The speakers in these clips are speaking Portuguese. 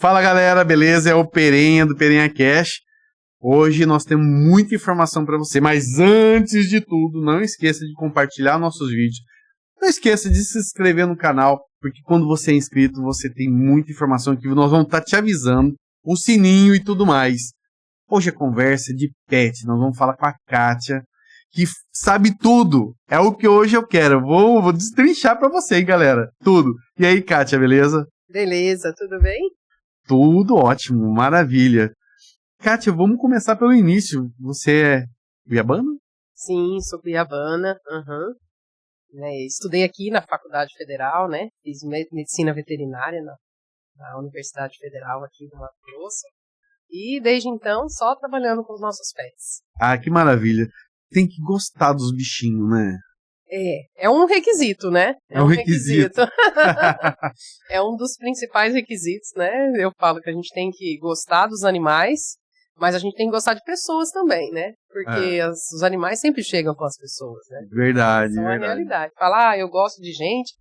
Fala galera, beleza? É o Perenha do Perenha Cash. Hoje nós temos muita informação para você, mas antes de tudo, não esqueça de compartilhar nossos vídeos. Não esqueça de se inscrever no canal, porque quando você é inscrito, você tem muita informação que nós vamos estar te avisando, o sininho e tudo mais. Hoje a conversa é de pet, nós vamos falar com a Kátia, que sabe tudo. É o que hoje eu quero. Vou destrinchar para você, hein, galera. Tudo. E aí, Kátia, beleza? Beleza, tudo bem? Tudo ótimo, maravilha. Kátia, vamos começar pelo início. Você é cuiabana? Sim, sou cuiabana. Estudei aqui na Faculdade Federal, né? Fiz medicina veterinária na Universidade Federal aqui do Mato Grosso. E desde então, só trabalhando com os nossos pets. Ah, que maravilha. Tem que gostar dos bichinhos, né? É um requisito, né? É um requisito. É um dos principais requisitos, né? Eu falo que a gente tem que gostar dos animais, mas a gente tem que gostar de pessoas também, né? Porque os animais sempre chegam com as pessoas, né? Verdade, Então, verdade. É a realidade. Falar, eu gosto de gente,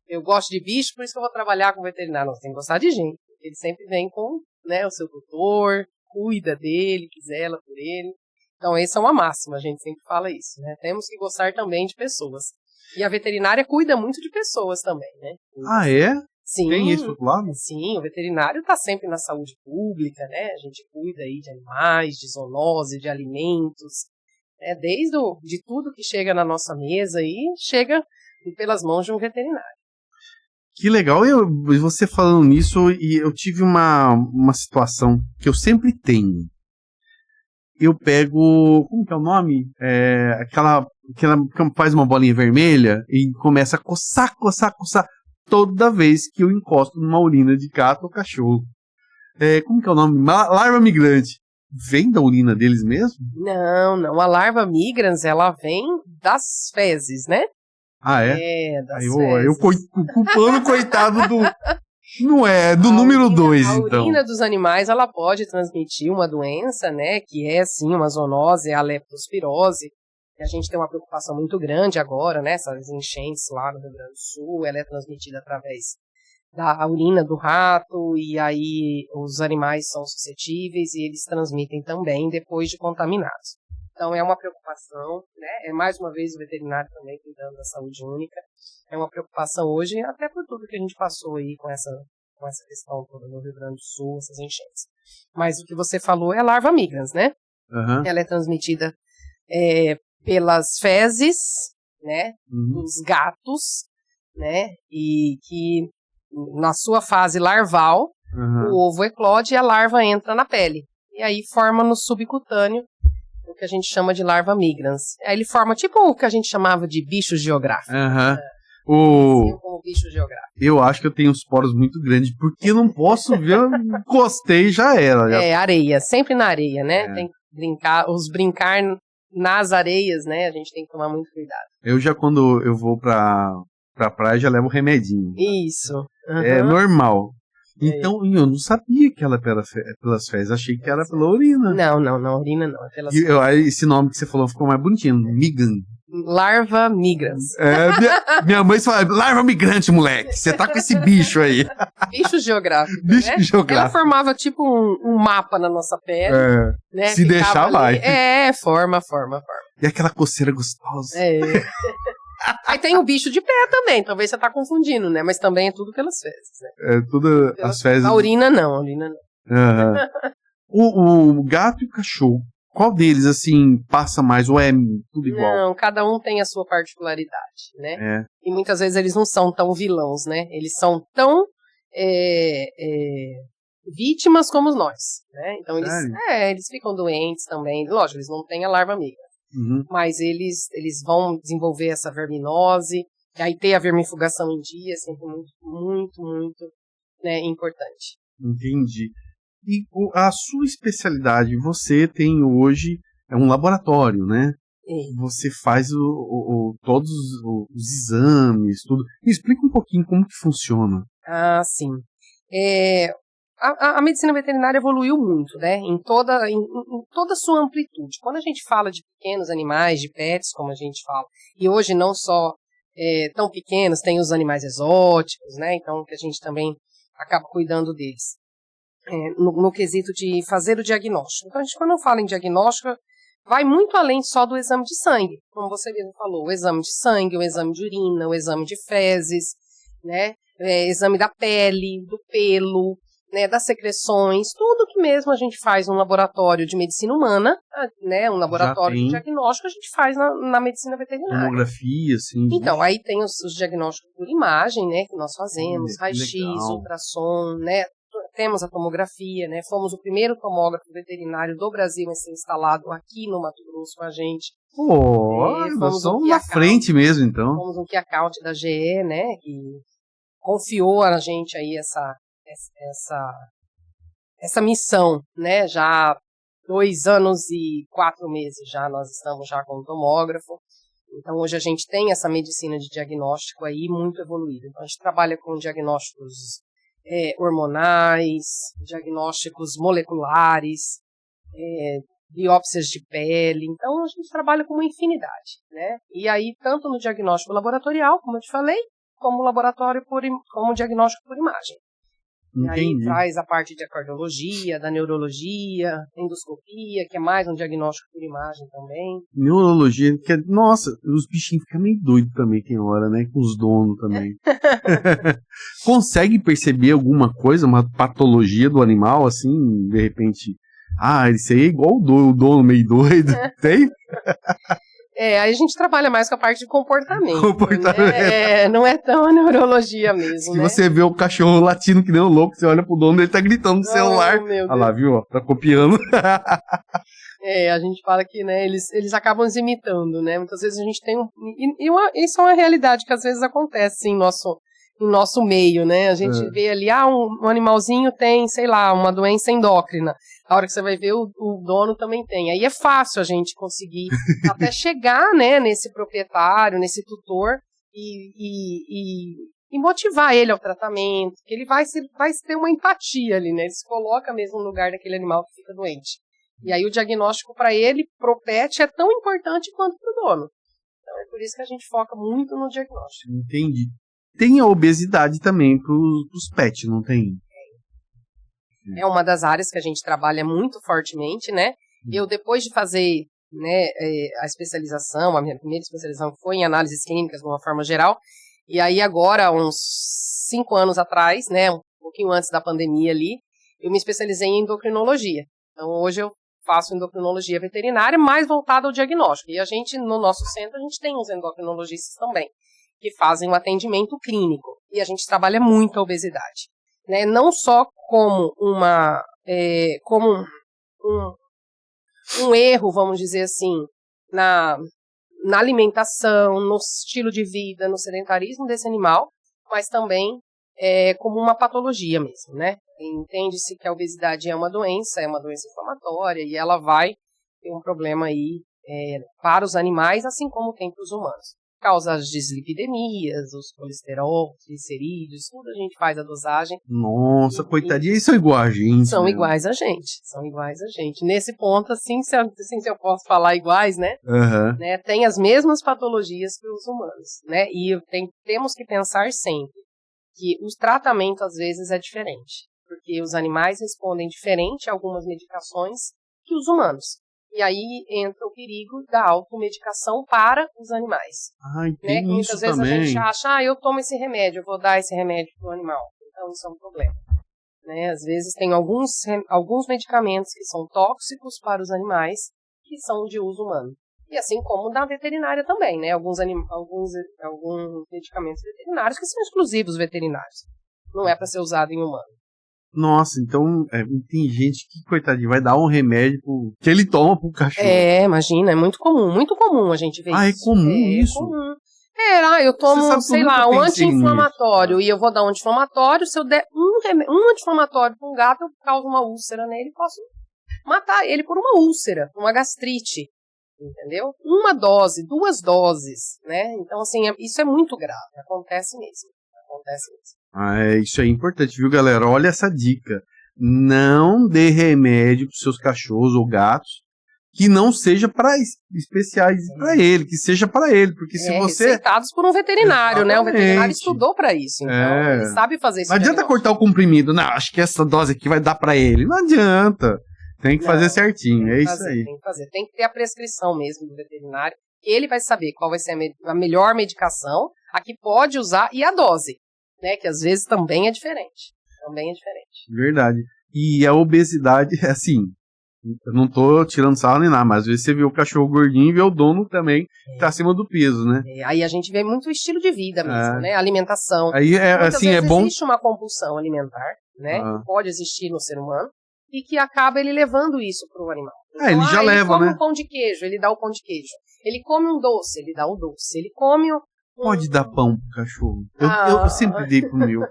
eu gosto de bicho, por isso que eu vou trabalhar com veterinário. Não, você tem que gostar de gente. Ele sempre vem com, né, o seu tutor, cuida dele, zela por ele. Então, essa é uma máxima, a gente sempre fala isso, né? Temos que gostar também de pessoas. E a veterinária cuida muito de pessoas também, né? Ah, é? Sim. Tem isso do outro lado? Sim, o veterinário está sempre na saúde pública, né? A gente cuida aí de animais, de zoonose, de alimentos, né? De tudo que chega na nossa mesa aí, chega pelas mãos de um veterinário. Que legal. Você falando nisso, e eu tive uma situação que eu sempre tenho. Eu pego, como que é o nome? Aquela que faz uma bolinha vermelha e começa a coçar toda vez que eu encosto numa urina de gato ou cachorro. Como que é o nome? Larva migrante. Vem da urina deles mesmo? Não. A larva migrans, ela vem das fezes, né? Ah, é? Das Eu fezes. culpando o coitado do... Não é, do número 2, então. A urina dos animais, ela pode transmitir uma doença, né, que é, sim, uma zoonose, a leptospirose, que a gente tem uma preocupação muito grande agora, né, essas enchentes lá no Rio Grande do Sul, ela é transmitida através da urina do rato, e aí os animais são suscetíveis e eles transmitem também depois de contaminados. Então é uma preocupação, né, é mais uma vez o veterinário também cuidando da saúde única. É uma preocupação hoje, até por tudo que a gente passou aí com essa questão toda no Rio Grande do Sul, essas enchentes. Mas o que você falou é larva migrans, né? Uhum. Ela é transmitida pelas fezes, né, dos gatos, né, e que na sua fase larval, o ovo eclode e a larva entra na pele. E aí forma no subcutâneo o que a gente chama de larva migrans. Aí ele forma tipo o que a gente chamava de bicho geográfico. Como bicho geográfico. Eu acho que eu tenho os poros muito grandes, porque eu não posso ver, eu encostei e já era. Areia, sempre na areia, né? Tem que brincar nas areias, né? A gente tem que tomar muito cuidado. Eu já, quando eu vou pra praia, já levo remedinho. Isso. É normal. Então, eu não sabia que ela era pelas fezes, achei que era pela urina. Não, urina não, é pelas fezes. Esse nome que você falou ficou mais bonitinho, Migan. Larva migrans. Minha mãe fala, larva migrante, moleque, você tá com esse bicho aí. Bicho geográfico, Bicho né? geográfico. Ela formava tipo um mapa na nossa pele. Né? Se deixar, vai. Forma. E aquela coceira gostosa. Aí tem o bicho de pé também, talvez você tá confundindo, né? Mas também é tudo pelas fezes, né? Tudo as fezes. A urina não. O gato e o cachorro, qual deles, assim, passa mais ou é tudo igual? Não, cada um tem a sua particularidade, né? E muitas vezes eles não são tão vilãos, né? Eles são tão vítimas como nós, né? Então eles ficam doentes também. Lógico, eles não têm a larva migra. Mas eles vão desenvolver essa verminose, e aí ter a vermifugação em dia é sempre muito, né, importante. Entendi. E a sua especialidade, você tem hoje, é um laboratório, né? Você faz todos os exames, tudo. Me explica um pouquinho como que funciona. Ah, sim. A medicina veterinária evoluiu muito, né, em toda a sua amplitude. Quando a gente fala de pequenos animais, de pets, como a gente fala, e hoje não só tão pequenos, tem os animais exóticos, né, então que a gente também acaba cuidando deles. no quesito de fazer o diagnóstico. Então, a gente, quando fala em diagnóstico, vai muito além só do exame de sangue. Como você mesmo falou, o exame de sangue, o exame de urina, o exame de fezes, né? Exame da pele, do pelo, né? Das secreções, tudo que mesmo a gente faz no laboratório de medicina humana, né? Um laboratório de diagnóstico, a gente faz na medicina veterinária. Tomografia, sim. Então, aí tem os diagnósticos por imagem, né? Que nós fazemos, raio-x, ultrassom, né? Temos a tomografia, né? Fomos o primeiro tomógrafo veterinário do Brasil a ser instalado aqui no Mato Grosso com a gente. Nós somos na frente mesmo, então. Fomos um key account da GE, né? Que confiou a gente aí essa missão, né? Já 2 anos e 4 meses já nós estamos já com o tomógrafo. Então, hoje a gente tem essa medicina de diagnóstico aí muito evoluída. Então, a gente trabalha com diagnósticos hormonais, diagnósticos moleculares, biópsias de pele. Então, a gente trabalha com uma infinidade, né? E aí, tanto no diagnóstico laboratorial, como eu te falei, como como diagnóstico por imagem. E aí traz a parte de cardiologia, da neurologia, endoscopia, que é mais um diagnóstico por imagem também. Neurologia, nossa, os bichinhos ficam meio doidos também, tem hora, né? Com os donos também. Consegue perceber alguma coisa, uma patologia do animal, assim, de repente? Isso aí é igual o dono meio doido. Tem? Aí a gente trabalha mais com a parte de comportamento. Né? Não é tão a neurologia mesmo, Se você vê o cachorro latindo que nem um louco, você olha pro dono, ele tá gritando no celular. Olha lá, viu? Tá copiando. A gente fala que, né, eles acabam nos imitando, né? Muitas vezes a gente tem isso é uma realidade que às vezes acontece em nosso meio, né? A gente vê ali, um animalzinho tem, sei lá, uma doença endócrina. A hora que você vai ver, o dono também tem. Aí é fácil a gente conseguir até chegar, né, nesse proprietário, nesse tutor e motivar ele ao tratamento, que ele vai ter uma empatia ali, né? Ele se coloca mesmo no lugar daquele animal que fica doente. E aí o diagnóstico para ele, pro pet, é tão importante quanto pro dono. Então é por isso que a gente foca muito no diagnóstico. Entendi. Tem a obesidade também pros pets, não tem? É uma das áreas que a gente trabalha muito fortemente, né? Eu, depois de fazer, né, a especialização, a minha primeira especialização foi em análises clínicas de uma forma geral, e aí agora, uns 5 anos atrás, né, um pouquinho antes da pandemia ali, eu me especializei em endocrinologia. Então, hoje eu faço endocrinologia veterinária, mais voltada ao diagnóstico. E a gente, no nosso centro, a gente tem uns endocrinologistas também, que fazem um atendimento clínico. E a gente trabalha muito a obesidade. Né? Não só como um erro, vamos dizer assim, na alimentação, no estilo de vida, no sedentarismo desse animal, mas também como uma patologia mesmo, né? Entende-se que a obesidade é uma doença inflamatória, e ela vai ter um problema aí para os animais, assim como tem para os humanos. Causa as dislipidemias, os colesterol, triglicerídeos, tudo a gente faz a dosagem. Nossa, coitadinha, eles são iguais a gente. São iguais a gente. Nesse ponto, assim, se eu posso falar iguais, né? Uhum. Né? Tem as mesmas patologias que os humanos, né? E temos que pensar sempre que o tratamento, às vezes, é diferente. Porque os animais respondem diferente a algumas medicações que os humanos. E aí entra o perigo da automedicação para os animais. Tem que muitas vezes também. A gente acha, eu tomo esse remédio, eu vou dar esse remédio para o animal. Então isso é um problema. Né? Às vezes tem alguns medicamentos que são tóxicos para os animais, que são de uso humano. E assim como na veterinária também, né? Alguns medicamentos veterinários que são exclusivos veterinários. Não é para ser usado em humano. Nossa, então tem gente que, coitadinho, vai dar um remédio que ele toma pro cachorro. Imagina, é muito comum a gente ver isso. É comum isso? É comum. Eu tomo, sei lá, um anti-inflamatório e eu vou dar um anti-inflamatório, se eu der um anti-inflamatório para um gato, eu causo uma úlcera nele e posso matar ele por uma úlcera, uma gastrite, entendeu? 1 dose, 2 doses, né? Então, assim, isso é muito grave, acontece mesmo. Isso é importante, viu, galera? Olha essa dica. Não dê remédio para seus cachorros ou gatos que não seja para especiais para ele, que seja para ele, porque se você... Receitados por um veterinário, né? O veterinário estudou para isso, então ele sabe fazer isso. Não adianta cortar o comprimido, não, acho que essa dose aqui vai dar para ele. Não adianta. Tem que fazer certinho, é isso aí. Tem que fazer, tem que ter a prescrição mesmo do veterinário. Ele vai saber qual vai ser a melhor medicação, a que pode usar e a dose, né? Que às vezes também é diferente. Verdade. E a obesidade, assim, eu não tô tirando sarro nem nada, mas às vezes você vê o cachorro gordinho e vê o dono também que tá acima do peso, né? Aí a gente vê muito o estilo de vida mesmo, né? Alimentação. Aí assim, é bom. Existe uma compulsão alimentar, né? Que pode existir no ser humano e que acaba ele levando isso pro animal. Então, ele já leva, né? Ele come um pão de queijo, ele dá o pão de queijo. Ele come um doce, ele dá o doce. Ele come Pode dar pão pro cachorro. Eu sempre dei pro meu.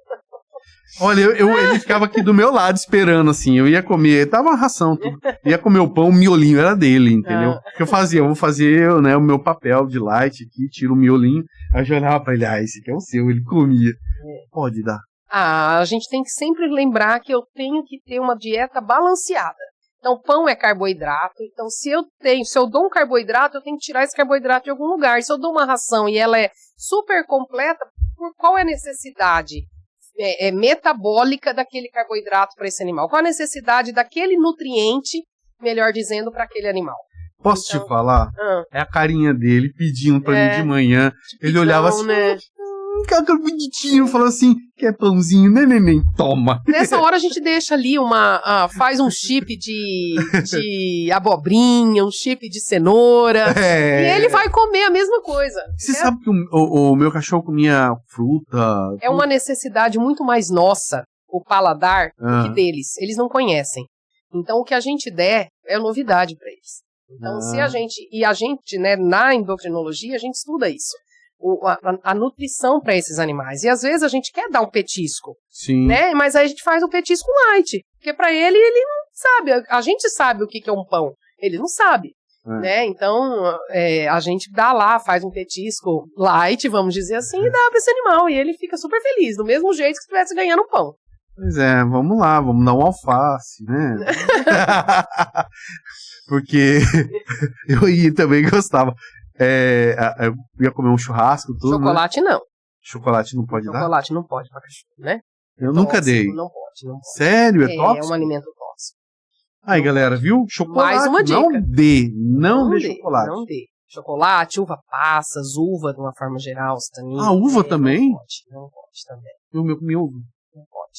Olha, ele ficava aqui do meu lado esperando, assim. Eu ia comer, tava uma ração, tudo. Ia comer o pão, o miolinho era dele, entendeu? O que eu fazia? Eu vou fazer, né, o meu papel de light aqui, tiro o miolinho. Aí eu olhava pra ele, esse aqui é o seu, ele comia. Pode dar. A gente tem que sempre lembrar que eu tenho que ter uma dieta balanceada. Então, pão é carboidrato. Então, se eu dou um carboidrato, eu tenho que tirar esse carboidrato de algum lugar. Se eu dou uma ração e ela é super completa, por qual é a necessidade metabólica daquele carboidrato para esse animal? Qual a necessidade daquele nutriente, melhor dizendo, para aquele animal? Posso te falar? É a carinha dele pedindo pra mim de manhã. Ele olhava assim... Né? Cara bonitinho, falou assim, quer pãozinho, né, neném? Toma. Nessa hora a gente deixa ali faz um chip de abobrinha, um chip de cenoura, e ele vai comer a mesma coisa. Você sabe que o meu cachorro comia fruta? É uma necessidade muito mais nossa, o paladar, do que deles. Eles não conhecem. Então o que a gente der é novidade para eles. Então se a gente, né, na endocrinologia, a gente estuda isso. A nutrição para esses animais. E às vezes a gente quer dar um petisco, né? Mas aí a gente faz um petisco light, porque para ele não sabe. A gente sabe o que é um pão, ele não sabe, né? Então a gente dá lá, faz um petisco light, vamos dizer assim, e dá para esse animal e ele fica super feliz, do mesmo jeito que estivesse ganhando pão. Pois é, vamos lá, vamos dar um alface, né? Porque eu também gostava. Eu ia comer um churrasco, tudo. Chocolate, né? Não. Chocolate não pode dar? Chocolate não pode pra cachorro, né? Eu nunca dei. Não pode. Sério? É tóxico? É um alimento tóxico. Aí, galera, viu? Chocolate. Mais uma dica. Não dê chocolate. Não dê. Chocolate, uva passas, uva de uma forma geral, tanino. Uva também? Não pode também. Eu comi uva. Não pode.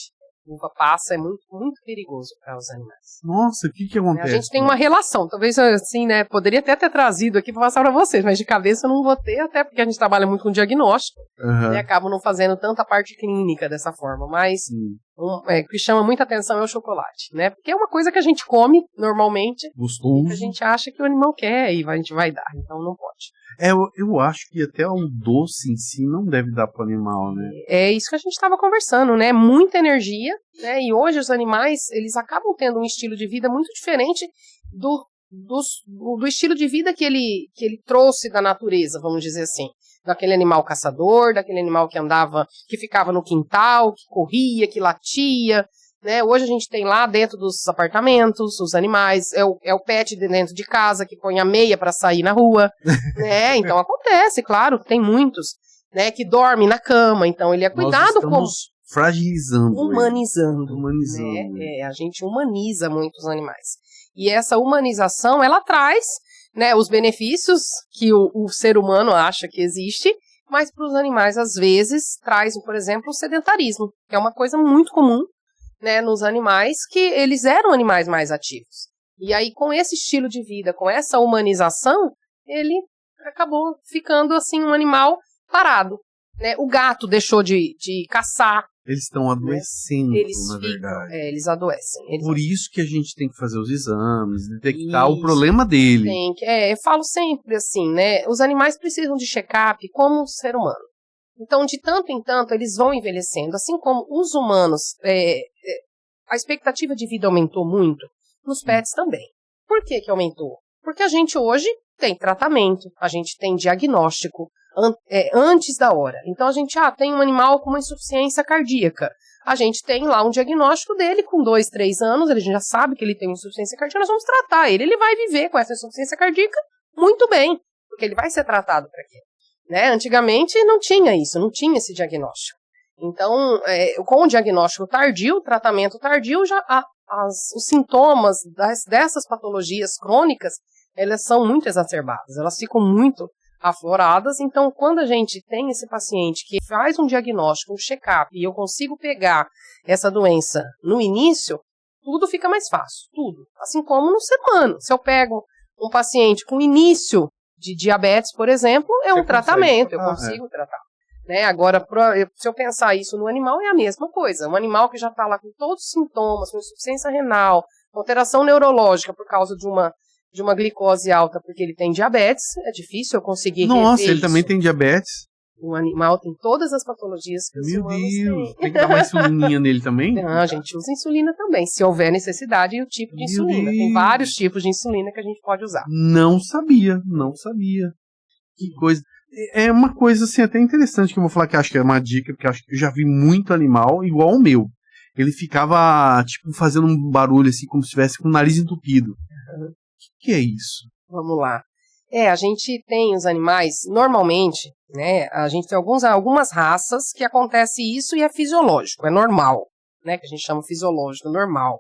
Uva passa é muito, muito perigoso para os animais. Nossa, o que acontece? A gente tem uma relação, talvez assim, né, poderia até ter trazido aqui para passar para vocês, mas de cabeça eu não vou ter, até porque a gente trabalha muito com diagnóstico, e acaba não fazendo tanta parte clínica dessa forma, mas o que chama muita atenção é o chocolate, né, porque é uma coisa que a gente come normalmente, gostoso, que a gente acha que o animal quer e a gente vai dar, então não pode. Eu acho que até um doce em si não deve dar para o animal, né? É isso que a gente estava conversando, né? Muita energia, né? E hoje os animais, eles acabam tendo um estilo de vida muito diferente do estilo de vida que ele trouxe da natureza, vamos dizer assim. Daquele animal caçador, daquele animal que andava, que ficava no quintal, que corria, que latia, né? Hoje a gente tem lá dentro dos apartamentos os animais, é o pet de dentro de casa que põe a meia para sair na rua, né? Então acontece, claro, tem muitos, né, que dorme na cama, então ele é cuidado como fragilizando, humanizando. Né? A gente humaniza muito os animais. E essa humanização, ela traz, né, os benefícios que o ser humano acha que existe, mas para os animais às vezes traz, por exemplo, o sedentarismo, que é uma coisa muito comum, né, nos animais, que eles eram animais mais ativos. E aí, com esse estilo de vida, com essa humanização, ele acabou ficando, assim, um animal parado. Né? O gato deixou de caçar. Eles estão adoecendo, na verdade. Eles adoecem. Por isso que a gente tem que fazer os exames, detectar o problema dele. Eu falo sempre assim, né? Os animais precisam de check-up como o ser humano. Então, de tanto em tanto, eles vão envelhecendo. Assim como os humanos, a expectativa de vida aumentou muito, nos pets também. Por que aumentou? Porque a gente hoje tem tratamento, a gente tem diagnóstico antes da hora. Então, a gente tem um animal com uma insuficiência cardíaca. a gente tem lá um diagnóstico dele com 2, 3 anos, ele já sabe que ele tem insuficiência cardíaca, nós vamos tratar ele vai viver com essa insuficiência cardíaca muito bem, porque ele vai ser tratado para quê? Né? Antigamente não tinha isso, não tinha esse diagnóstico. Então, com o diagnóstico tardio, o tratamento tardio, já os sintomas dessas patologias crônicas, elas são muito exacerbadas, elas ficam muito afloradas. Então, quando a gente tem esse paciente que faz um diagnóstico, um check-up, e eu consigo pegar essa doença no início, tudo fica mais fácil, tudo. Assim como no ser humano. Se eu pego um paciente com início de diabetes, por exemplo, é um tratamento, eu consigo tratar. Né? Agora, se eu pensar isso no animal, é a mesma coisa. Um animal que já está lá com todos os sintomas, com insuficiência renal, alteração neurológica por causa de uma glicose alta, porque ele tem diabetes, é difícil eu conseguir rever Nossa, ele isso. também tem diabetes? O animal tem todas as patologias que os humanos têm. Meu Deus, tem que dar uma insulininha nele também? Não, a gente usa insulina também, se houver necessidade, e o tipo de insulina. Tem vários tipos de insulina que a gente pode usar. Não sabia. Que coisa. É uma coisa assim até interessante que eu vou falar, que acho que é uma dica, porque acho que eu já vi muito animal igual o meu. Ele ficava, tipo, fazendo um barulho assim, como se estivesse com o nariz entupido. O que é isso? Vamos lá. A gente tem os animais, normalmente, né, a gente tem algumas raças que acontece isso e é fisiológico, é normal, né, que a gente chama fisiológico, normal.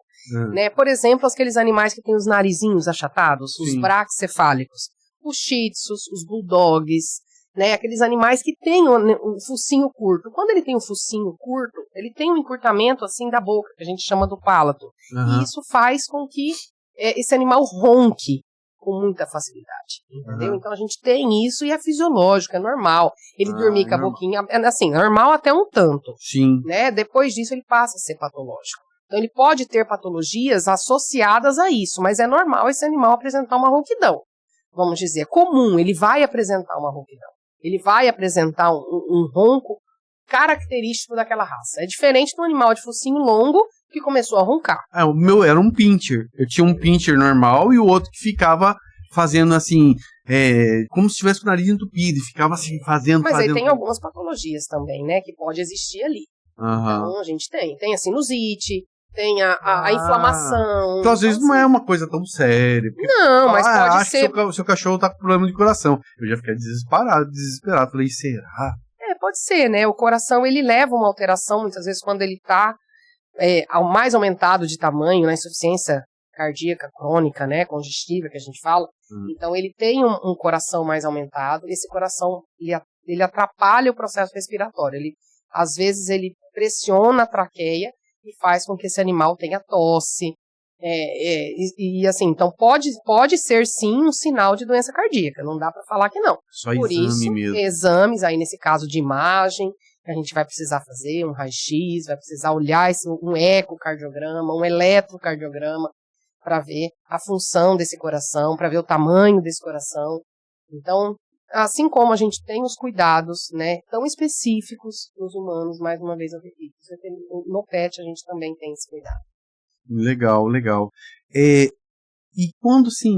Né? Por exemplo, aqueles animais que têm os narizinhos achatados, os braquicefálicos, os shih tzus, os bulldogs, né, aqueles animais que têm o focinho curto. Quando ele tem o focinho curto, ele tem um encurtamento assim da boca, que a gente chama do pálato. E isso faz com que esse animal ronque com muita facilidade, entendeu? Então a gente tem isso e é fisiológico, é normal. Ele dormir com a boquinha, assim, normal até um tanto. Sim. Né? Depois disso ele passa a ser patológico. Então ele pode ter patologias associadas a isso, mas é normal esse animal apresentar uma rouquidão. Vamos dizer, comum, ele vai apresentar uma rouquidão. Ele vai apresentar um ronco característico daquela raça. É diferente do animal de focinho longo que começou a roncar. O meu era um pincher. Eu tinha um pincher normal e o outro que ficava fazendo assim, como se tivesse com o nariz entupido, e ficava assim, fazendo. Mas aí tem algumas patologias também, né, que pode existir ali. Então a gente tem a sinusite, tem a inflamação. Então, às vezes não é uma coisa tão séria. Não, mas pode ser. Que seu cachorro tá com problema de coração. Eu já fiquei desesperado. Falei, será? Pode ser, né? O coração, ele leva uma alteração, muitas vezes, quando ele tá mais aumentado de tamanho, na insuficiência cardíaca crônica, né? Congestiva, que a gente fala. Então, ele tem um coração mais aumentado. Esse coração, ele atrapalha o processo respiratório. Às vezes, ele pressiona a traqueia e faz com que esse animal tenha tosse. E assim, então pode ser sim um sinal de doença cardíaca, não dá para falar que não. Só por exame isso, mesmo. Exames, aí nesse caso de imagem, a gente vai precisar fazer um raio-x, vai precisar olhar um ecocardiograma, um eletrocardiograma, para ver a função desse coração, para ver o tamanho desse coração. Então, assim como a gente tem os cuidados, né, tão específicos nos humanos, mais uma vez eu repito, no pet a gente também tem esse cuidado. Legal. E quando, assim,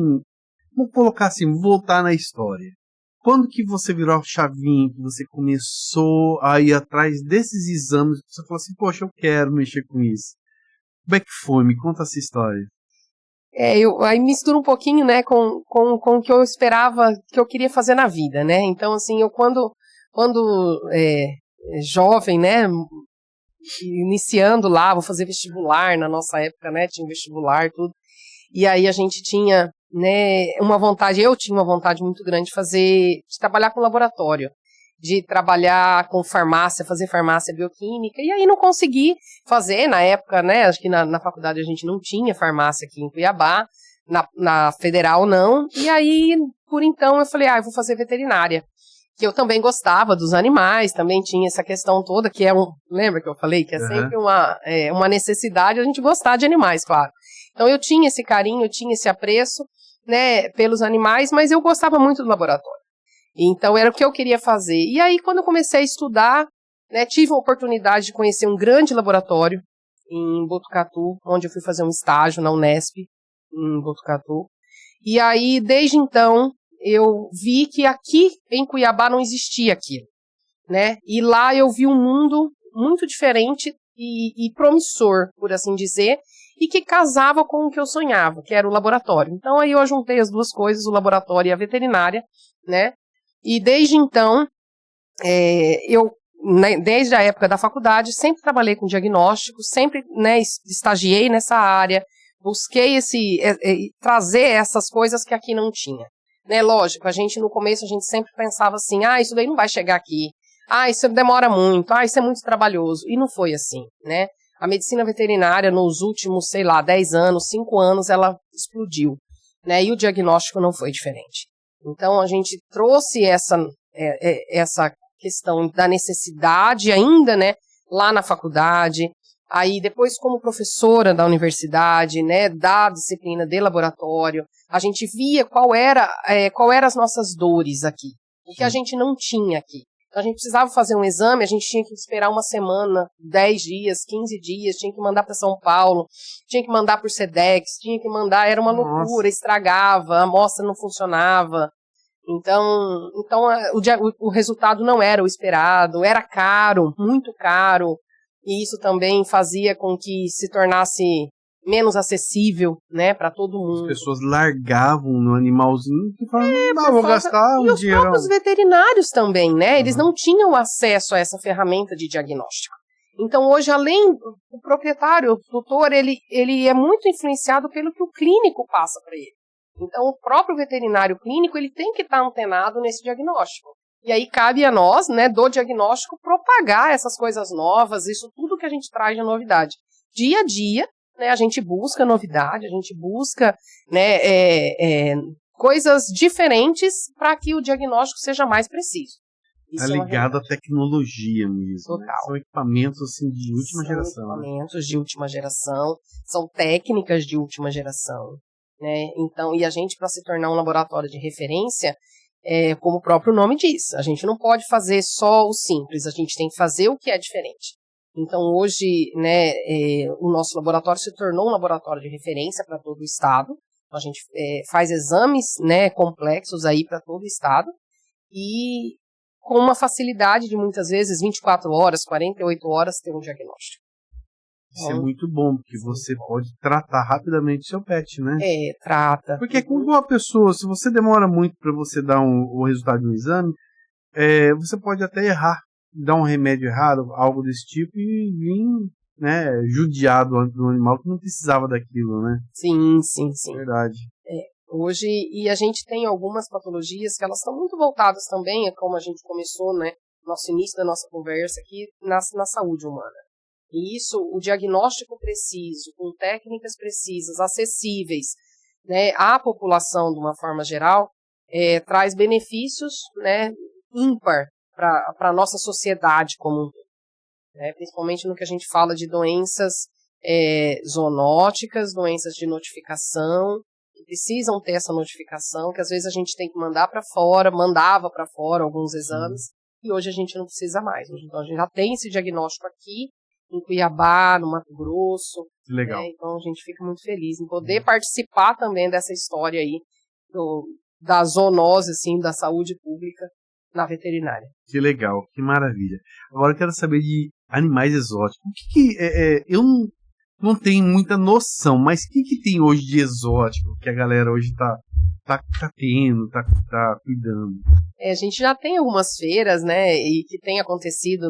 vou colocar assim, voltar na história. Quando que você virou a chavinha, que você começou a ir atrás desses exames, você falou assim, poxa, eu quero mexer com isso. Como é que foi? Me conta essa história. Aí mistura um pouquinho, né, com o que eu esperava, que eu queria fazer na vida, né? Então, assim, eu quando jovem, né, iniciando lá, vou fazer vestibular na nossa época, né, tinha vestibular, tudo, e aí a gente tinha, né, eu tinha uma vontade muito grande de trabalhar com laboratório, de trabalhar com farmácia, fazer farmácia bioquímica, e aí não consegui fazer na época, né, acho que na faculdade a gente não tinha farmácia aqui em Cuiabá, na Federal não, e aí, por então, eu falei, eu vou fazer veterinária, que eu também gostava dos animais, também tinha essa questão toda, que lembra que eu falei, que é sempre uma necessidade a gente gostar de animais, claro. Então eu tinha esse carinho, eu tinha esse apreço, né, pelos animais, mas eu gostava muito do laboratório. Então era o que eu queria fazer. E aí quando eu comecei a estudar, né, tive a oportunidade de conhecer um grande laboratório em Botucatu, onde eu fui fazer um estágio na Unesp, em Botucatu. E aí, desde então, eu vi que aqui em Cuiabá não existia aquilo, né? E lá eu vi um mundo muito diferente e promissor, por assim dizer, e que casava com o que eu sonhava, que era o laboratório. Então aí eu juntei as duas coisas, o laboratório e a veterinária, né? E desde então, desde a época da faculdade, sempre trabalhei com diagnóstico, sempre, né, estagiei nessa área, busquei trazer essas coisas que aqui não tinha. Né, lógico, no começo a gente sempre pensava assim, isso daí não vai chegar aqui, isso demora muito, isso é muito trabalhoso, e não foi assim, né? A medicina veterinária nos últimos, 10 anos, 5 anos, ela explodiu, né? E o diagnóstico não foi diferente. Então a gente trouxe essa questão da necessidade ainda, né, lá na faculdade, aí depois como professora da universidade, né, da disciplina de laboratório, a gente via qual eram as nossas dores aqui, o que a gente não tinha aqui. Então, a gente precisava fazer um exame, a gente tinha que esperar uma semana, 10 dias, 15 dias, tinha que mandar para São Paulo, tinha que mandar por Sedex, tinha que mandar, era uma loucura, estragava, a amostra não funcionava. Então o resultado não era o esperado, era caro, muito caro, e isso também fazia com que se tornasse menos acessível, né, para todo mundo. As pessoas largavam no animalzinho e falavam, vou gastar um dinheiro. E os próprios veterinários também, né, eles não tinham acesso a essa ferramenta de diagnóstico. Então hoje, além do proprietário, o tutor, ele é muito influenciado pelo que o clínico passa para ele. Então, o próprio veterinário clínico, ele tem que estar antenado nesse diagnóstico. E aí cabe a nós, né, do diagnóstico, propagar essas coisas novas, isso tudo que a gente traz de novidade. Dia a dia, né, a gente busca novidade, a gente busca, né, coisas diferentes para que o diagnóstico seja mais preciso. Está ligado à tecnologia mesmo. Total. Né? São equipamentos assim, de última geração. São equipamentos de última geração, são técnicas de última geração. Né? Então, e a gente, para se tornar um laboratório de referência, como o próprio nome diz, a gente não pode fazer só o simples, a gente tem que fazer o que é diferente. Então, hoje, né, o nosso laboratório se tornou um laboratório de referência para todo o estado. A gente faz exames, né, complexos aí para todo o estado e com uma facilidade de muitas vezes 24 horas, 48 horas ter um diagnóstico. Isso é muito bom, porque você pode tratar rapidamente o seu pet, né? Trata. Porque com uma pessoa, se você demora muito para você dar o resultado do exame, você pode até errar, dar um remédio errado, algo desse tipo, e vir, né, judiado do animal que não precisava daquilo, né? Sim. Verdade. Hoje, e a gente tem algumas patologias que elas estão muito voltadas também, como a gente começou, né, nosso início da nossa conversa aqui, na saúde humana. E isso, o diagnóstico preciso, com técnicas precisas, acessíveis, né, à população de uma forma geral, traz benefícios, né, ímpar para a nossa sociedade como um todo. Né, principalmente no que a gente fala de doenças zoonóticas, doenças de notificação, que precisam ter essa notificação, que às vezes a gente tem que mandava para fora alguns exames, e hoje a gente não precisa mais. Então a gente já tem esse diagnóstico aqui, em Cuiabá, no Mato Grosso. Legal. Né? Então a gente fica muito feliz em poder participar também dessa história aí, da zoonose, assim, da saúde pública na veterinária. Que legal, que maravilha. Agora eu quero saber de animais exóticos. O que eu não tenho muita noção, mas o que tem hoje de exótico que a galera hoje tá tendo, tá cuidando? A gente já tem algumas feiras, né, e que tem acontecido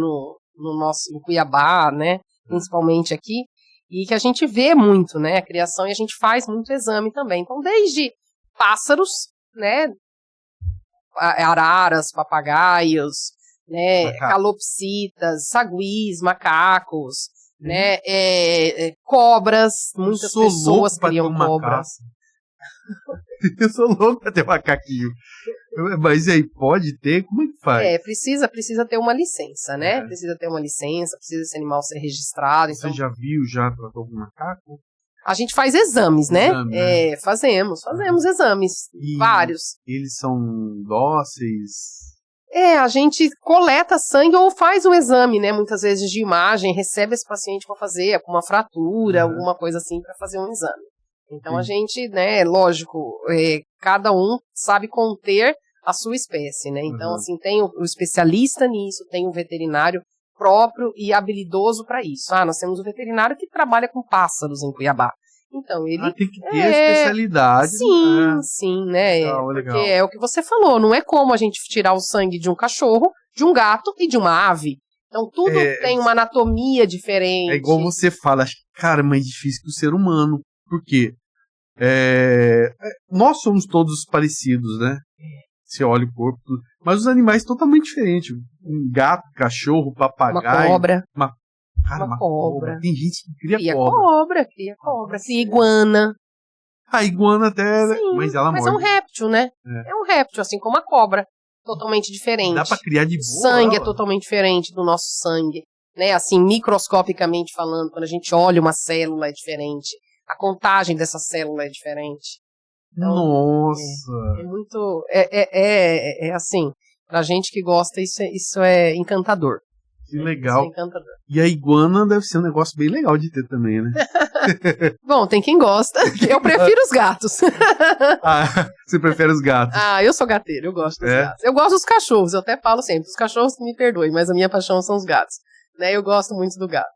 em Cuiabá, né, principalmente aqui, e que a gente vê muito, né, a criação, e a gente faz muito exame também. Então, desde pássaros, né, araras, papagaios, né, calopsitas, saguis, macacos, né, cobras, muitas pessoas criam cobras. Eu sou louco pra ter macaquinho. Mas aí, pode ter? Como é que faz? Precisa ter uma licença, né? Precisa ter uma licença, precisa esse animal ser registrado. Você já tratou algum macaco? A gente faz exames, né? Né? Fazemos exames, vários. Eles são dóceis? A gente coleta sangue ou faz um exame, né? Muitas vezes de imagem, recebe esse paciente para fazer com uma fratura, alguma coisa assim, para fazer um exame. Então a gente, né, lógico, cada um sabe conter a sua espécie, né? Então, assim, tem o especialista nisso, tem o veterinário próprio e habilidoso para isso. Nós temos um veterinário que trabalha com pássaros em Cuiabá. Então, ele tem que ter especialidade. Sim, sim, né? Legal, porque legal. é o que você falou, não é como a gente tirar o sangue de um cachorro, de um gato e de uma ave. Então, tudo tem uma anatomia diferente. É igual você fala, cara, é mais difícil que o ser humano. Por quê? Nós somos todos parecidos, né? Você olha o corpo, tudo. Mas os animais totalmente diferentes. Um gato, cachorro, papagaio. Uma cobra. Uma cobra. Tem gente que cria cobra. Cria iguana. A iguana até... Sim, mas ela mas morde. é um réptil, né? É um réptil, assim como a cobra. Totalmente diferente. Dá pra criar de boa. O sangue é totalmente diferente do nosso sangue. Né? Assim, microscopicamente falando, quando a gente olha uma célula é diferente. A contagem dessa célula é diferente. Então, nossa! É muito... assim, pra gente que gosta, isso é encantador. Que legal. Isso é encantador. E a iguana deve ser um negócio bem legal de ter também, né? Bom, tem quem gosta. Eu prefiro os gatos. Você prefere os gatos? Eu sou gateiro, eu gosto dos gatos. Eu gosto dos cachorros, eu até falo sempre. Os cachorros me perdoem, mas a minha paixão são os gatos. Né? Eu gosto muito do gato.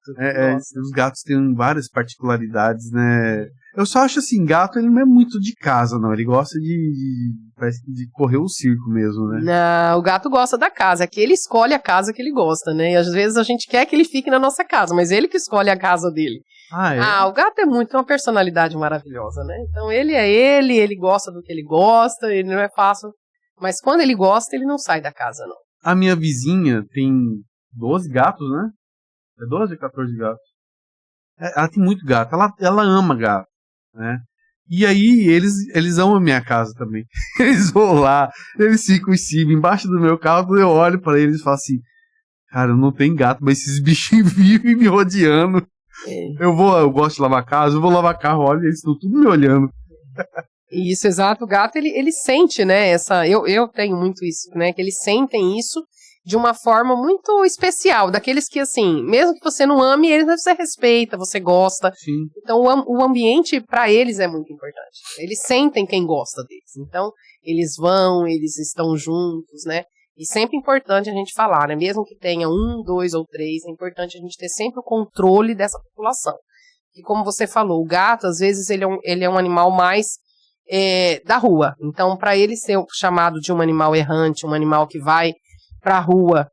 Os gatos têm várias particularidades, né? Eu só acho assim, gato ele não é muito de casa, não. Ele gosta de correr o circo mesmo, né? Não, o gato gosta da casa. É que ele escolhe a casa que ele gosta, né? E às vezes a gente quer que ele fique na nossa casa, mas ele que escolhe a casa dele. O gato é uma personalidade maravilhosa, né? Então ele gosta do que ele gosta, ele não é fácil. Mas quando ele gosta, ele não sai da casa, não. A minha vizinha tem 12 gatos, né? É 12 ou 14 gatos? Ela tem muito gato. Ela ama gato, né? E aí, eles amam a minha casa também. Eles vão lá, eles ficam em cima, embaixo do meu carro, eu olho pra eles e falo assim, cara, não tem gato, mas esses bichinhos vivem me rodeando. Eu gosto de lavar casa, eu vou lavar carro, olha, eles estão tudo me olhando. Isso, exato. O gato, ele sente, né, eu tenho muito isso, né, que eles sentem isso de uma forma muito especial, daqueles que, assim, mesmo que você não ame, eles você respeita, você gosta. Sim. Então, o ambiente, para eles, é muito importante. Eles sentem quem gosta deles. Então, eles vão, eles estão juntos, né, e sempre é importante a gente falar, né, mesmo que tenha 1, 2 ou 3, é importante a gente ter sempre o controle dessa população. E como você falou, o gato, às vezes, ele é um animal mais da rua. Então, para ele ser chamado de um animal errante, um animal que vai para a rua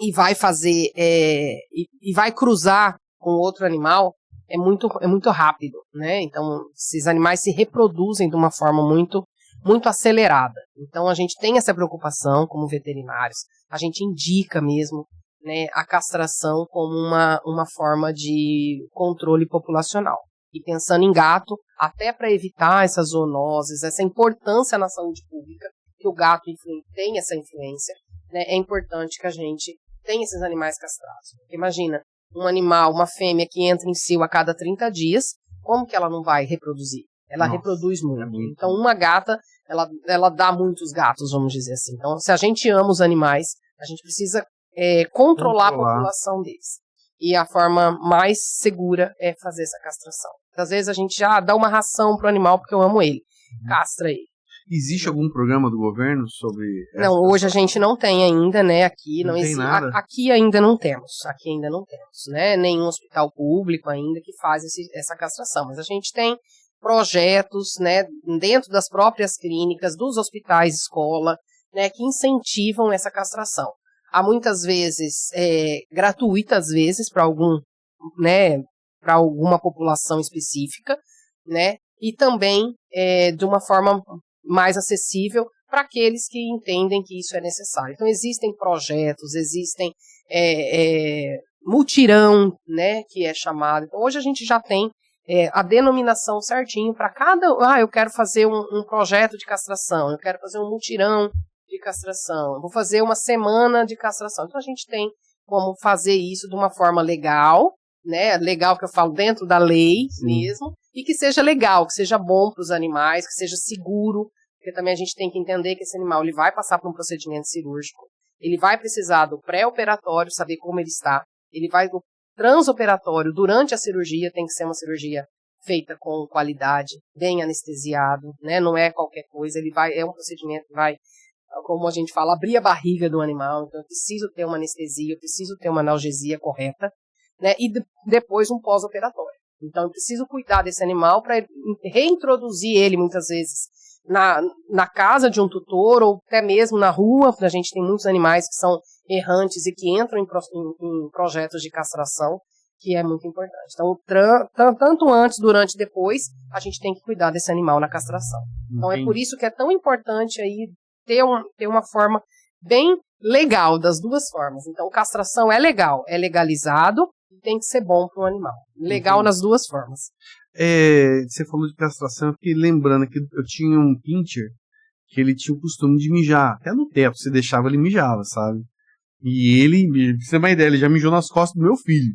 e vai fazer e vai cruzar com outro animal, é muito rápido, né? Então, esses animais se reproduzem de uma forma muito, muito acelerada. Então, a gente tem essa preocupação como veterinários, a gente indica mesmo, né, a castração como uma forma de controle populacional. E pensando em gato, até para evitar essas zoonoses, essa importância na saúde pública, que o gato tem essa influência, né, é importante que a gente tenha esses animais castrados. Imagina, um animal, uma fêmea que entra em cio a cada 30 dias, como que ela não vai reproduzir? Ela reproduz muito. Então, uma gata, ela dá muitos gatos, vamos dizer assim. Então, se a gente ama os animais, a gente precisa controlar a população deles. E a forma mais segura é fazer essa castração. Às vezes a gente já dá uma ração pro animal porque eu amo ele. Castra ele. Existe algum programa do governo sobre... Não, hoje a gente não tem ainda, né, aqui não existe. Aqui ainda não temos, né, nenhum hospital público ainda que faz essa castração, mas a gente tem projetos, né, dentro das próprias clínicas, dos hospitais escola, né, que incentivam essa castração. Há muitas vezes, gratuita às vezes, para alguma população específica, né, e também de uma forma mais acessível para aqueles que entendem que isso é necessário. Então, existem projetos, existem mutirão, né, que é chamado. Então, hoje a gente já tem a denominação certinho para cada... eu quero fazer um projeto de castração, eu quero fazer um mutirão de castração, vou fazer uma semana de castração. Então, a gente tem como fazer isso de uma forma legal, né, legal que eu falo dentro da lei mesmo, e que seja legal, que seja bom para os animais, que seja seguro, porque também a gente tem que entender que esse animal ele vai passar por um procedimento cirúrgico, ele vai precisar do pré-operatório, saber como ele está, ele vai do transoperatório, durante a cirurgia, tem que ser uma cirurgia feita com qualidade, bem anestesiado, né, não é qualquer coisa, é um procedimento que vai como a gente fala, abrir a barriga do animal. Então, eu preciso ter uma anestesia, eu preciso ter uma analgesia correta, né? E depois um pós-operatório. Então, eu preciso cuidar desse animal para reintroduzir ele, muitas vezes, na casa de um tutor ou até mesmo na rua. A gente tem muitos animais que são errantes e que entram em projetos de castração, que é muito importante. Então, tanto antes, durante e depois, a gente tem que cuidar desse animal na castração. Então, é por isso que é tão importante aí ter uma forma bem legal das duas formas. Então, castração é legal, é legalizado e tem que ser bom para o animal. Legal nas duas formas. Você falou de castração, eu fiquei lembrando que eu tinha um pincher que ele tinha o costume de mijar. Até no teto, você deixava, ele mijava, sabe? E ele, pra você ter uma ideia, ele já mijou nas costas do meu filho.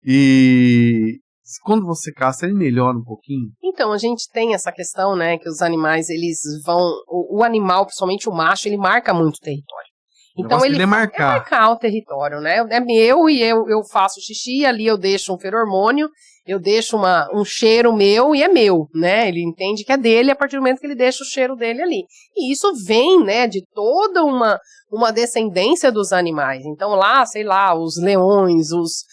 E quando você castra, ele melhora um pouquinho? Então, a gente tem essa questão, né, que os animais, eles vão... O animal, principalmente o macho, ele marca muito o território. Então, ele é marcar o território, né? É meu e eu faço xixi, ali eu deixo um feromônio, eu deixo um cheiro meu e é meu, né? Ele entende que é dele a partir do momento que ele deixa o cheiro dele ali. E isso vem, né, de toda uma descendência dos animais. Então lá, sei lá, os leões, os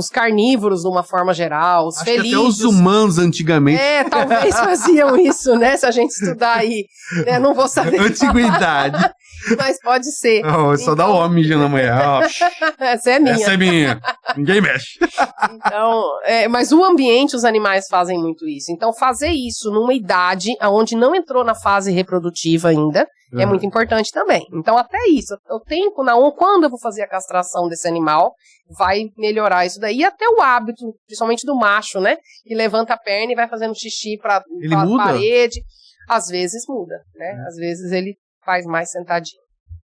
carnívoros de uma forma geral, os felídeos. Até os humanos antigamente. Talvez faziam isso, né? Se a gente estudar aí, né? Não vou saber. Antiguidade. Mas pode ser. Só dá o homem mijando amanhã. Essa é minha. Essa é minha. Ninguém mexe. Então, mas o ambiente, os animais fazem muito isso. Então, fazer isso numa idade onde não entrou na fase reprodutiva ainda, é muito importante também. Então, até isso, o tempo, quando eu vou fazer a castração desse animal, vai melhorar isso daí. E até o hábito, principalmente do macho, né? Que levanta a perna e vai fazendo xixi pra parede. Às vezes muda, né? Às vezes ele faz mais sentadinho.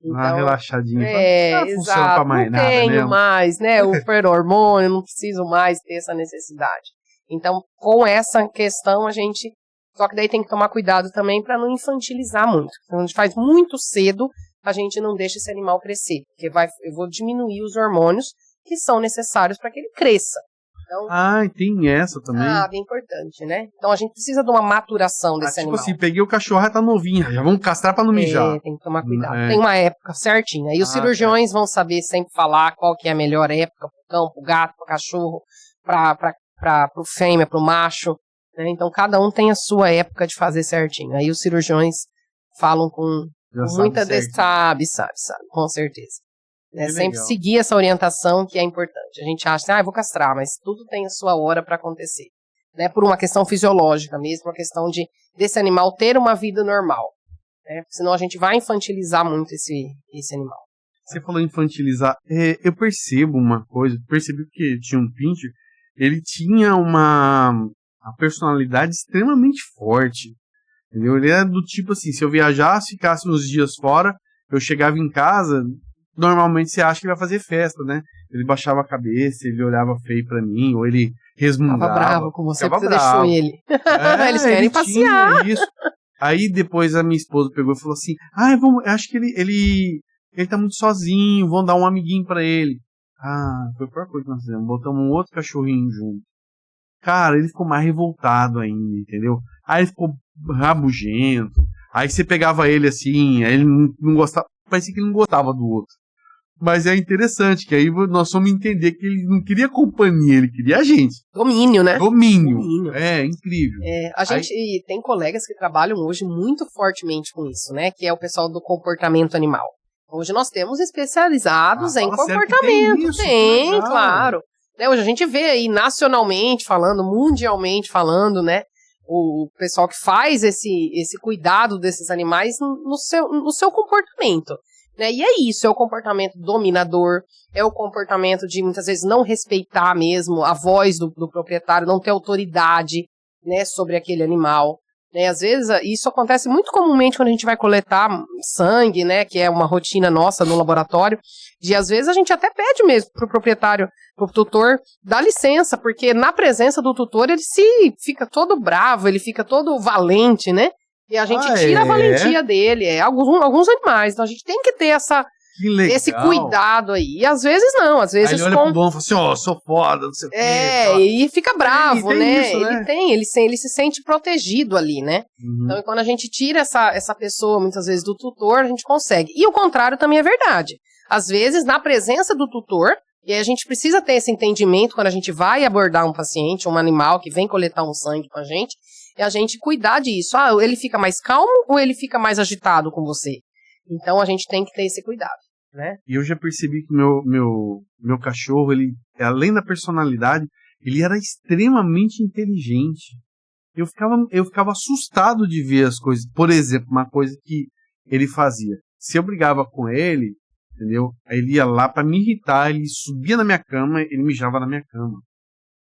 Então, relaxadinho. Exato. Pra mais não tenho mais, né? O feromônio, não preciso mais ter essa necessidade. Então, com essa questão, só que daí tem que tomar cuidado também para não infantilizar muito. Então, a gente faz muito cedo, a gente não deixa esse animal crescer, porque eu vou diminuir os hormônios que são necessários para que ele cresça. Então, tem essa também. Bem importante, né? Então a gente precisa de uma maturação desse animal. Tipo assim, peguei o cachorro, já tá novinho, já vamos castrar pra não mijar. Tem que tomar cuidado. Tem uma época certinha. E os cirurgiões vão saber sempre falar qual que é a melhor época pro cão, pro gato, pro cachorro, pro fêmea, pro macho. Né? Então cada um tem a sua época de fazer certinho. Aí os cirurgiões falam com muita... Sabe, com certeza. Sempre seguir essa orientação que é importante. A gente acha, eu vou castrar, mas tudo tem a sua hora para acontecer. Né? Por uma questão fisiológica mesmo, uma questão desse animal ter uma vida normal. Né? Senão a gente vai infantilizar muito esse animal. Você falou infantilizar. Eu percebo uma coisa, percebi que tinha um pincher, ele tinha uma personalidade extremamente forte. Entendeu? Ele era do tipo assim, se eu viajasse, ficasse uns dias fora, eu chegava em casa... Normalmente você acha que vai fazer festa, né? Ele baixava a cabeça, ele olhava feio pra mim, ou ele resmungava. Tava bravo com você porque você deixou ele. Eles querem passear. Isso. Aí depois a minha esposa pegou e falou assim, acho que ele tá muito sozinho, vamos dar um amiguinho pra ele. Foi a pior coisa que nós fizemos, botamos um outro cachorrinho junto. Cara, ele ficou mais revoltado ainda, entendeu? Aí ele ficou rabugento, aí você pegava ele assim, aí ele não gostava, parecia que ele não gostava do outro. Mas é interessante, que aí nós vamos entender que ele não queria companhia, ele queria a gente. Domínio, né? Domínio. É, incrível. A gente tem colegas que trabalham hoje muito fortemente com isso, né? Que é o pessoal do comportamento animal. Hoje nós temos especializados em comportamento. Tem, claro. Né, hoje a gente vê aí nacionalmente falando, mundialmente falando, né? O pessoal que faz esse cuidado desses animais no seu comportamento. Né? E é isso, é o comportamento dominador, é o comportamento de muitas vezes não respeitar mesmo a voz do proprietário, não ter autoridade, né, sobre aquele animal. Né? Às vezes isso acontece muito comumente quando a gente vai coletar sangue, né, que é uma rotina nossa no laboratório, de às vezes a gente até pede mesmo pro proprietário, pro tutor, dar licença, porque na presença do tutor ele fica todo bravo, ele fica todo valente, né? E a gente tira a valentia dele, alguns animais. Então a gente tem que ter Que legal. Esse cuidado aí. E às vezes não, às vezes... Aí ele olha pro dono e fala assim, ó, sou foda, não sei o quê. E fica bravo, tem né? isso, né? Ele se sente protegido ali, né? Então, quando a gente tira essa pessoa, muitas vezes, do tutor, a gente consegue. E o contrário também é verdade. Às vezes, na presença do tutor, e aí a gente precisa ter esse entendimento quando a gente vai abordar um paciente, um animal que vem coletar um sangue com a gente, e a gente cuidar disso. Ah, ele fica mais calmo ou ele fica mais agitado com você? Então, a gente tem que ter esse cuidado, né? E eu já percebi que meu cachorro, ele, além da personalidade, ele era extremamente inteligente. Eu ficava assustado de ver as coisas. Por exemplo, uma coisa que ele fazia. Se eu brigava com ele, entendeu? Aí ele ia lá pra me irritar, ele subia na minha cama, ele mijava na minha cama.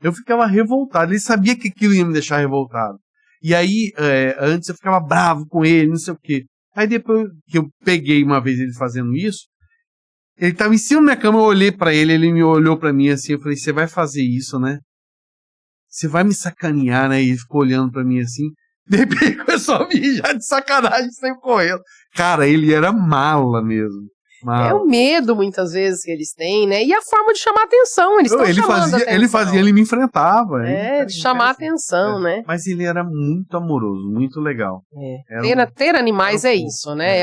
Eu ficava revoltado, ele sabia que aquilo ia me deixar revoltado. E aí, antes eu ficava bravo com ele, não sei o quê. Aí depois que eu peguei uma vez ele fazendo isso, ele tava em cima da minha cama, eu olhei pra ele, ele me olhou pra mim assim, eu falei, você vai fazer isso, né? Você vai me sacanear, né? E ele ficou olhando pra mim assim, de repente começou a mijar de sacanagem, saiu correndo. Cara, ele era mala mesmo. É o medo, muitas vezes, que eles têm, né? E a forma de chamar atenção, eles estão chamando atenção. Ele me enfrentava. De chamar atenção, né? Mas ele era muito amoroso, muito legal. Ter animais é isso, né?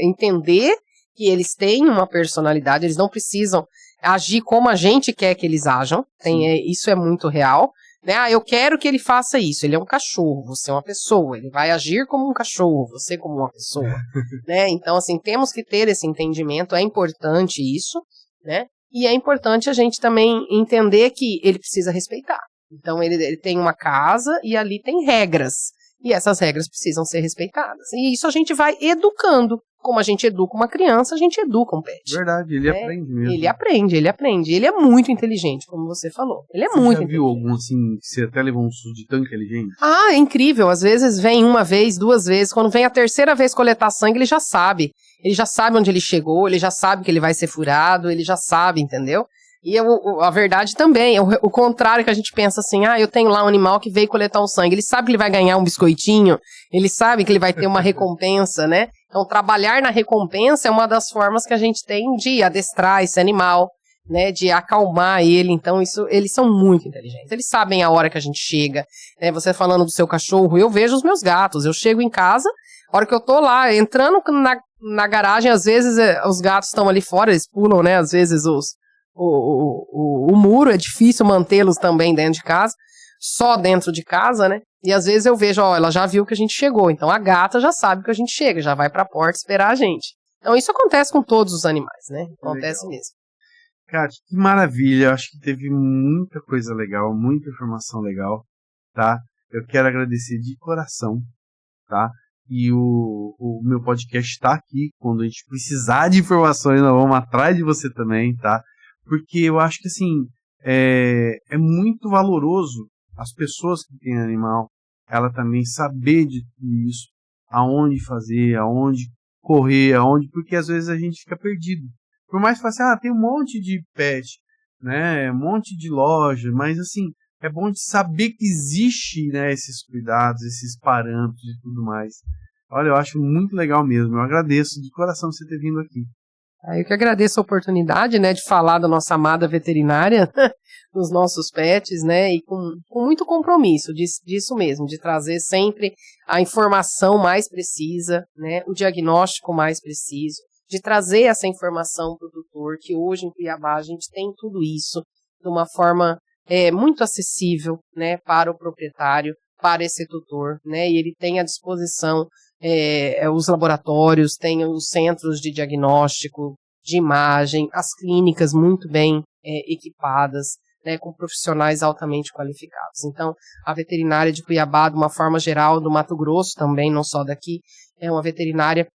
Entender que eles têm uma personalidade, eles não precisam agir como a gente quer que eles ajam. Isso é muito real. Né? Ah, eu quero que ele faça isso. Ele é um cachorro, você é uma pessoa. Ele vai agir como um cachorro, você como uma pessoa. Né? Então, assim, temos que ter esse entendimento. É importante isso, né? E é importante a gente também entender que ele precisa respeitar. Então, ele tem uma casa e ali tem regras. E essas regras precisam ser respeitadas. E isso a gente vai educando. Como a gente educa uma criança, a gente educa um pet. Verdade, ele aprende mesmo. Ele aprende. Ele é muito inteligente, como você falou. Ele é muito inteligente. Você já viu algum assim, que você até levou um susto de tão inteligente? Ah, é incrível. Às vezes vem uma vez, duas vezes. Quando vem a terceira vez coletar sangue, ele já sabe. Ele já sabe onde ele chegou, ele já sabe que ele vai ser furado, ele já sabe, entendeu? E a verdade também, é o contrário, que a gente pensa assim, eu tenho lá um animal que veio coletar um sangue, ele sabe que ele vai ganhar um biscoitinho, ele sabe que ele vai ter uma recompensa, né? Então, trabalhar na recompensa é uma das formas que a gente tem de adestrar esse animal, né? De acalmar ele. Então, eles são muito inteligentes, eles sabem a hora que a gente chega, né? Você falando do seu cachorro, eu vejo os meus gatos, eu chego em casa, a hora que eu tô lá, entrando na garagem, às vezes os gatos estão ali fora, eles pulam, né? Às vezes o muro, é difícil mantê-los também dentro de casa, só dentro de casa, né? E às vezes eu vejo, ela já viu que a gente chegou, então a gata já sabe que a gente chega, já vai pra porta esperar a gente. Então isso acontece com todos os animais, né? Acontece mesmo. Kátia, que maravilha, eu acho que teve muita coisa legal, muita informação legal, tá? Eu quero agradecer de coração, tá? E o meu podcast está aqui, quando a gente precisar de informações, nós vamos atrás de você também, tá? Porque eu acho que, assim, é muito valoroso as pessoas que têm animal, ela também saber de tudo isso, aonde fazer, aonde correr, porque às vezes a gente fica perdido. Por mais que você fale assim, tem um monte de pet, né, um monte de loja, mas assim, é bom de saber que existe, né, esses cuidados, esses parâmetros e tudo mais. Olha, eu acho muito legal mesmo, eu agradeço de coração você ter vindo aqui. Eu que agradeço a oportunidade, né, de falar da nossa amada veterinária, dos nossos pets, né, e com muito compromisso disso mesmo, de trazer sempre a informação mais precisa, né, o diagnóstico mais preciso, de trazer essa informação para o tutor, que hoje em Cuiabá a gente tem tudo isso de uma forma muito acessível, né, para o proprietário, para esse tutor, né, e ele tem à disposição os laboratórios, tem os centros de diagnóstico, de imagem, as clínicas muito bem equipadas, né, com profissionais altamente qualificados. Então, a veterinária de Cuiabá, de uma forma geral, do Mato Grosso também, não só daqui, é uma veterinária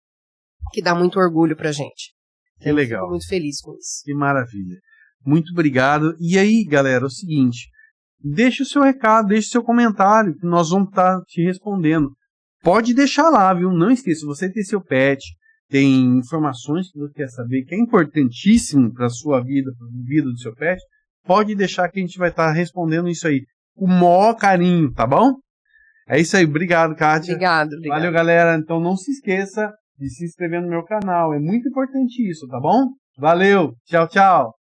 que dá muito orgulho pra gente. Que legal. Fico muito feliz com isso. Que maravilha. Muito obrigado. E aí, galera, é o seguinte, deixe o seu recado, deixe o seu comentário, que nós vamos estar te respondendo. Pode deixar lá, viu? Não esqueça, se você tem seu pet, tem informações que você quer saber, que é importantíssimo para a sua vida, para a vida do seu pet, pode deixar que a gente vai estar respondendo isso aí com o maior carinho, tá bom? É isso aí, obrigado, Kátia. Obrigado. Valeu, galera. Então não se esqueça, de se inscrever no meu canal. É muito importante isso, tá bom? Valeu, tchau, tchau!